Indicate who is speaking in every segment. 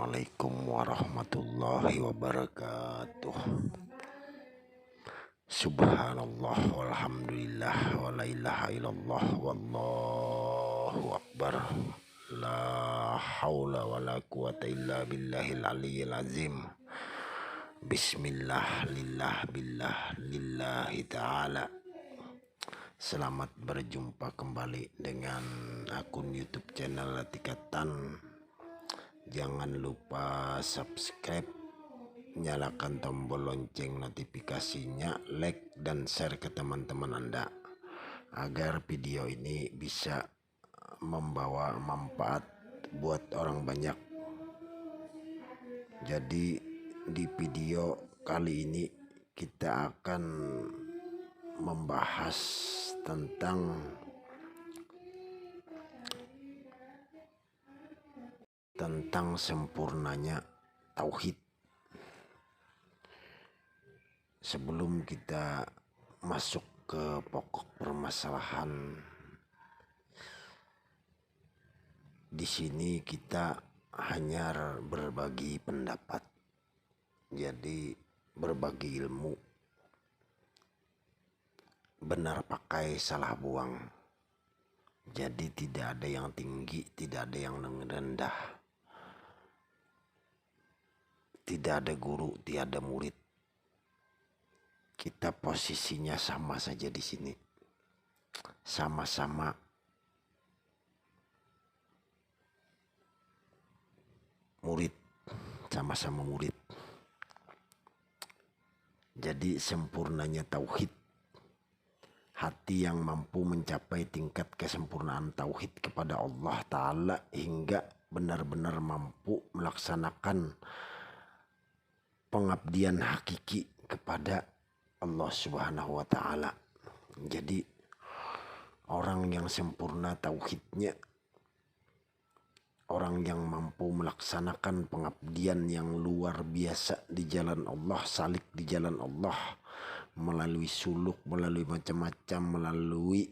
Speaker 1: Assalamualaikum warahmatullahi wabarakatuh. Subhanallah walhamdulillah wa la ilaha illallah wallahu akbar. La haula wa la quwata illa billahil aliyyil azim. Bismillah lillah billah lillahi ta'ala. Selamat berjumpa kembali dengan akun YouTube channel Latikatan. Jangan lupa subscribe, nyalakan tombol lonceng notifikasinya, like dan share ke teman-teman Anda agar video ini bisa membawa manfaat buat orang banyak. Jadi di video kali ini kita akan membahas tentang sempurnanya tauhid. Sebelum kita masuk ke pokok permasalahan, di sini kita hanya berbagi pendapat, jadi berbagi ilmu. Benar pakai, salah buang. Jadi tidak ada yang tinggi, tidak ada yang rendah. Tidak ada guru, tiada murid. Kita posisinya sama saja di sini. Sama-sama murid, sama-sama murid. Jadi sempurnanya tauhid, hati yang mampu mencapai tingkat kesempurnaan tauhid kepada Allah Ta'ala hingga benar-benar mampu melaksanakan pengabdian hakiki kepada Allah Subhanahu wa Ta'ala. Jadi orang yang sempurna tauhidnya, orang yang mampu melaksanakan pengabdian yang luar biasa di jalan Allah, salik di jalan Allah, melalui suluk, melalui macam-macam, melalui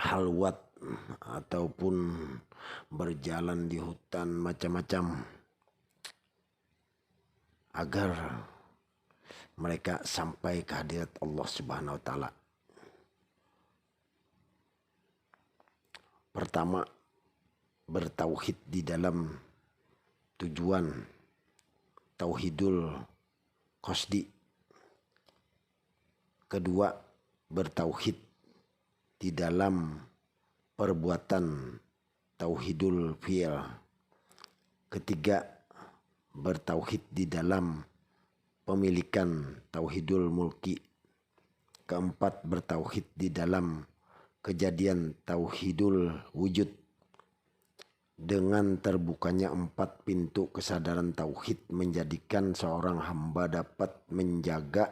Speaker 1: halwat ataupun berjalan di hutan macam-macam, agar mereka sampai ke hadirat Allah Subhanahu wa Ta'ala. Pertama, bertauhid di dalam tujuan tauhidul qasdi. Kedua, bertauhid di dalam perbuatan tauhidul fi'il. Ketiga, bertauhid di dalam pemilikan tauhidul mulki. Keempat, bertauhid di dalam kejadian tauhidul wujud. Dengan terbukanya 4 pintu kesadaran tauhid menjadikan seorang hamba dapat menjaga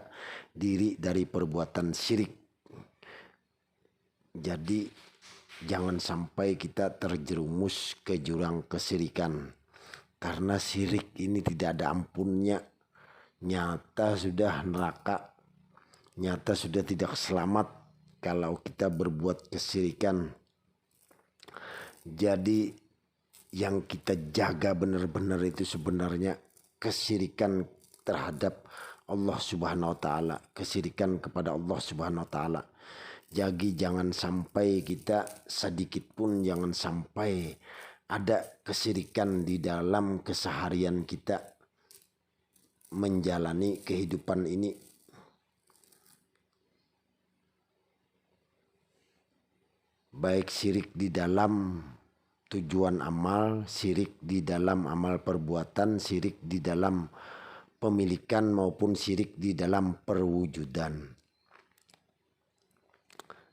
Speaker 1: diri dari perbuatan syirik. Jadi jangan sampai kita terjerumus ke jurang kesyirikan, karena syirik ini tidak ada ampunnya. Nyata sudah neraka, nyata sudah tidak selamat kalau kita berbuat kesyirikan. Jadi yang kita jaga benar-benar itu sebenarnya kesyirikan terhadap Allah Subhanahu wa Ta'ala, kesyirikan kepada Allah Subhanahu wa Ta'ala. Jadi jangan sampai kita sedikit pun, jangan sampai ada kesyirikan di dalam keseharian kita menjalani kehidupan ini. Baik syirik di dalam tujuan amal, syirik di dalam amal perbuatan, syirik di dalam pemilikan maupun syirik di dalam perwujudan.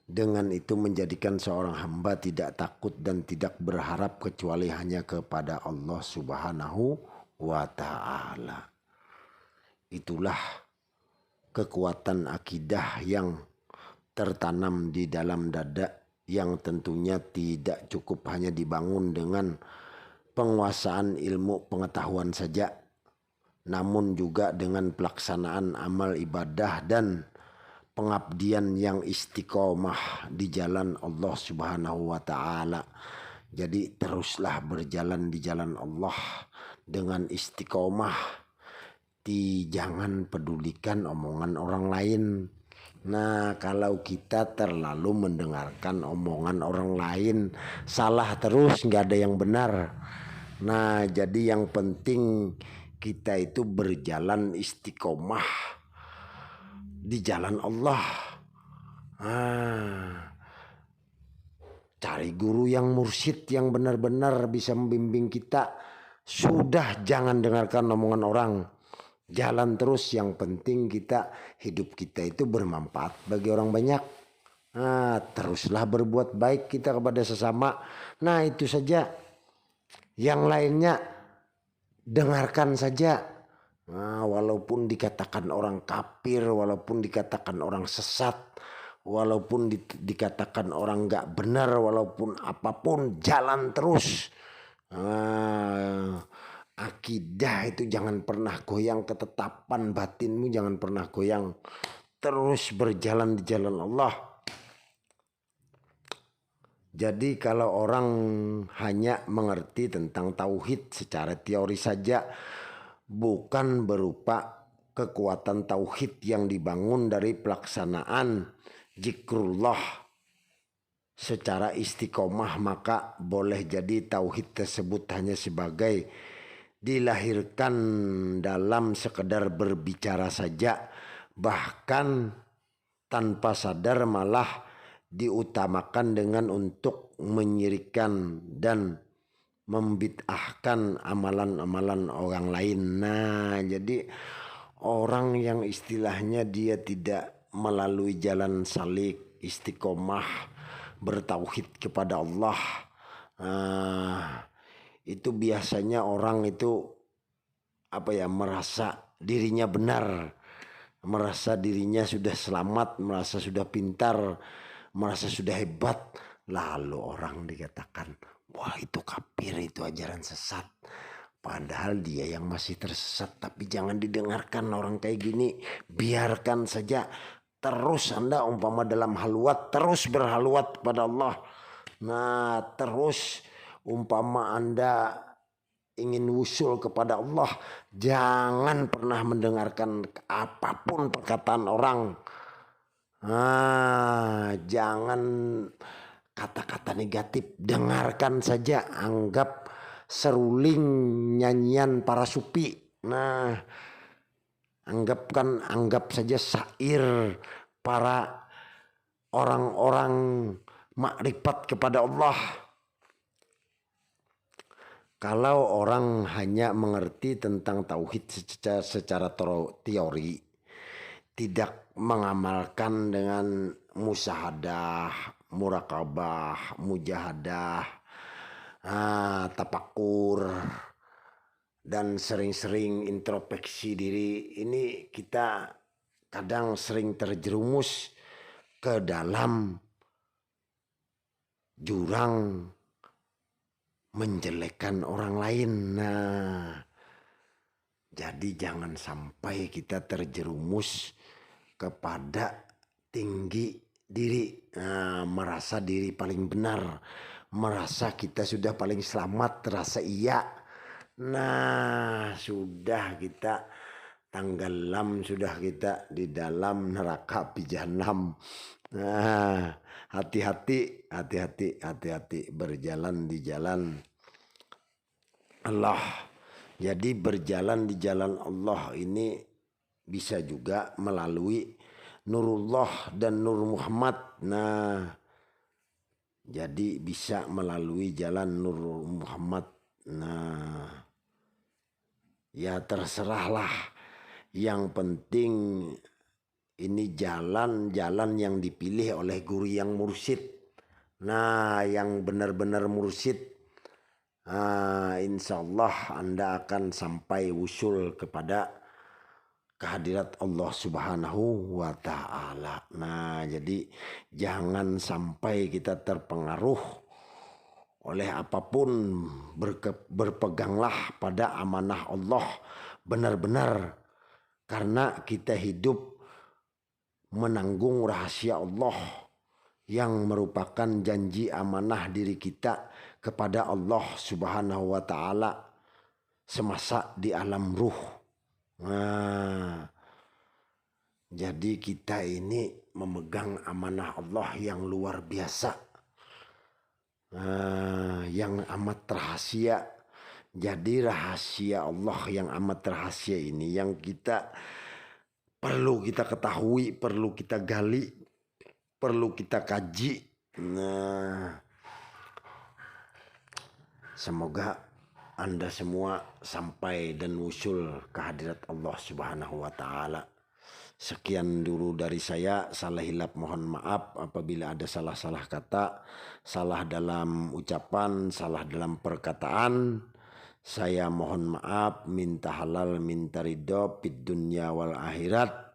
Speaker 1: Dengan itu menjadikan seorang hamba tidak takut dan tidak berharap kecuali hanya kepada Allah Subhanahu wa Ta'ala. Itulah kekuatan akidah yang tertanam di dalam dada, yang tentunya tidak cukup hanya dibangun dengan penguasaan ilmu pengetahuan saja, namun juga dengan pelaksanaan amal ibadah dan pengabdian yang istiqomah di jalan Allah Subhanahu wa Ta'ala. Jadi teruslah berjalan di jalan Allah dengan istiqomah. Jangan pedulikan omongan orang lain. Nah, kalau kita terlalu mendengarkan omongan orang lain, salah terus, nggak ada yang benar. Nah, jadi yang penting kita itu berjalan istiqomah di jalan Allah. Cari guru yang mursyid, yang benar-benar bisa membimbing kita. Sudah, jangan dengarkan omongan orang. Jalan terus, yang penting kita, hidup kita itu bermanfaat bagi orang banyak. Teruslah berbuat baik kita kepada sesama. Nah, itu saja. Yang lainnya dengarkan saja. Walaupun dikatakan orang kafir, walaupun dikatakan orang sesat, walaupun dikatakan orang gak benar, walaupun apapun, jalan terus. Akidah itu jangan pernah goyang, ketetapan batinmu jangan pernah goyang. Terus berjalan di jalan Allah. Jadi kalau orang hanya mengerti tentang tauhid secara teori saja, bukan berupa kekuatan tauhid yang dibangun dari pelaksanaan zikrullah secara istiqomah, maka boleh jadi tauhid tersebut hanya sebagai dilahirkan dalam sekedar berbicara saja, bahkan tanpa sadar malah diutamakan dengan untuk menyirikan dan membid'ahkan amalan-amalan orang lain. Nah, jadi orang yang istilahnya dia tidak melalui jalan salik, istiqomah, bertauhid kepada Allah, itu biasanya orang itu merasa dirinya benar, merasa dirinya sudah selamat, merasa sudah pintar, merasa sudah hebat. Lalu orang dikatakan, wah itu kafir, itu ajaran sesat. Padahal dia yang masih tersesat. Tapi jangan didengarkan orang kayak gini, biarkan saja. Terus Anda umpama dalam halwat, terus berhalwat kepada Allah. Nah, terus umpama Anda ingin wusul kepada Allah, jangan pernah mendengarkan apapun perkataan orang. Jangan kata-kata negatif, dengarkan saja, anggap seruling nyanyian para sufi. Nah, anggap saja syair para orang-orang makrifat kepada Allah. Kalau orang hanya mengerti tentang tauhid secara teori, tidak mengamalkan dengan musyahadah, muraqabah, mujahadah, tafakur, dan sering-sering introspeksi diri, ini kita kadang sering terjerumus ke dalam jurang menjelekkan orang lain. Nah, jadi jangan sampai kita terjerumus kepada tinggi diri, merasa diri paling benar, merasa kita sudah paling selamat, terasa iya. Nah, sudah kita tenggelam, sudah kita di dalam neraka api jahanam. Nah, hati-hati berjalan di jalan Allah. Jadi berjalan di jalan Allah ini bisa juga melalui Nurullah dan Nur Muhammad. Nah, jadi bisa melalui jalan Nur Muhammad. Nah, ya terserahlah. Yang penting ini jalan-jalan yang dipilih oleh guru yang mursyid. Nah, yang benar-benar mursyid, insya Allah Anda akan sampai wusul kepada kehadirat Allah Subhanahu wa Ta'ala. Nah, jadi jangan sampai kita terpengaruh oleh apapun. Berpeganglah pada amanah Allah benar-benar, karena kita hidup menanggung rahasia Allah yang merupakan janji amanah diri kita kepada Allah Subhanahu wa Ta'ala semasa di alam ruh. Nah, jadi kita ini memegang amanah Allah yang luar biasa, yang amat rahasia. Jadi rahasia Allah yang amat rahasia ini yang kita perlu kita ketahui, perlu kita gali, perlu kita kaji. Nah, semoga Anda semua sampai dan usul kehadirat Allah Subhanahu wa Ta'ala. Sekian dulu dari saya, salah hilap mohon maaf apabila ada salah-salah kata, salah dalam ucapan, salah dalam perkataan. Saya mohon maaf, minta halal, minta ridho, fid dunya wal akhirat.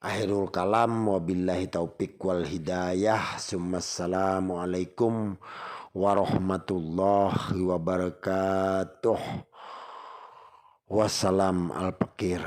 Speaker 1: Akhirul kalam, wabillahi taufik wal hidayah. Assalamualaikum warahmatullahi wabarakatuh. Wassalam al-fakir.